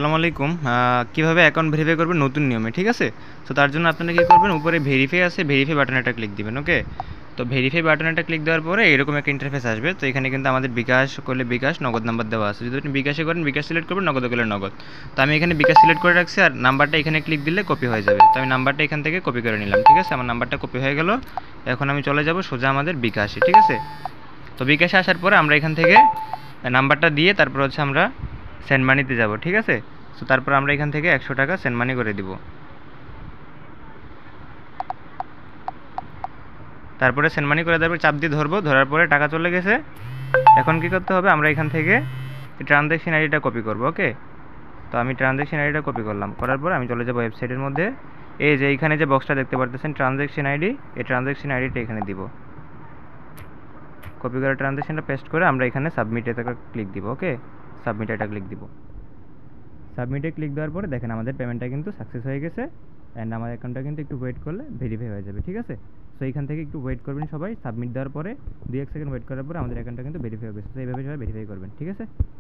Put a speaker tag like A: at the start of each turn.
A: আসসালামু আলাইকুম। কিভাবে অ্যাকাউন্ট ভেরিফাই করবেন নতুন নিয়মে, ঠিক আছে? তো তার জন্য আপনারা কী করবেন, উপরে ভেরিফাই আছে, ভেরিফাই বাটনে একটা ক্লিক দিবেন, ওকে? তো ভেরিফাই বাটনে একটা ক্লিক দেওয়ার পরে এরকম একটা ইন্টারফেস আসবে। তো এখানে কিন্তু আমাদের বিকাশ করলে বিকাশ, নগদ নাম্বার দেওয়া আছে। যদি আপনি বিকাশে করেন বিকাশ সিলেক্ট করবেন, নগদে করলে নগদ। তো আমি এখানে বিকাশ সিলেক্ট করে রাখছি, আর নাম্বারটা এখানে ক্লিক দিলে কপি হয়ে যাবে। তো আমি নাম্বারটা এখান থেকে কপি করে নিলাম, ঠিক আছে? আমার নাম্বারটা কপি হয়ে গেল। এখন আমি চলে যাব সোজা আমাদের বিকাশে, ঠিক আছে? তো বিকাশে আসার পরে আমরা এখান থেকে নাম্বারটা দিয়ে তারপর হচ্ছে আমরা সেন্ড মানিতে যাব, ঠিক আছে? তো তারপর আমরা এখান থেকে 100 টাকা সেন্ড মানি করে দিব। তারপরে সেন্ড মানি করে দেওয়ার পর চাপ দিয়ে ধরবো, ধরার পরে টাকা চলে গেছে। এখন কি করতে হবে, আমরা এখান থেকে ট্রানজ্যাকশন আইডিটা কপি করব, ওকে? তো আমি ট্রানজ্যাকশন আইডিটা কপি করলাম, করার পর আমি চলে যাব ওয়েবসাইটের মধ্যে। এই যে এইখানে যে বক্সটা দেখতে পারতেছেন ট্রানজ্যাকশন আইডি, এই ট্রানজ্যাকশন আইডিটা এখানে দিব। কপি করে ট্রানজ্যাকশনটা পেস্ট করে আমরা এখানে সাবমিট এটা ক্লিক দিব, ওকে? সাবমিট এটা ক্লিক দিব। সাবমিটে ক্লিক দেওয়ার পরে দেখেন আমাদের পেমেন্টটা কিন্তু সাকসেস হয়ে গেছে। অ্যান্ড আমার অ্যাকাউন্টটা কিন্তু একটু ওয়েট করলে ভেরিফাই হয়ে যাবে, ঠিক আছে? সো এইখান থেকে একটু ওয়েট করবেন সবাই। সাবমিট দেওয়ার পরে 2-1 সেকেন্ড ওয়েট করার পরে আমাদের অ্যাকাউন্টটা কিন্তু ভেরিফাই হয়ে গেছে। তো এইভাবে সবাই ভেরিফাই করবেন, ঠিক আছে?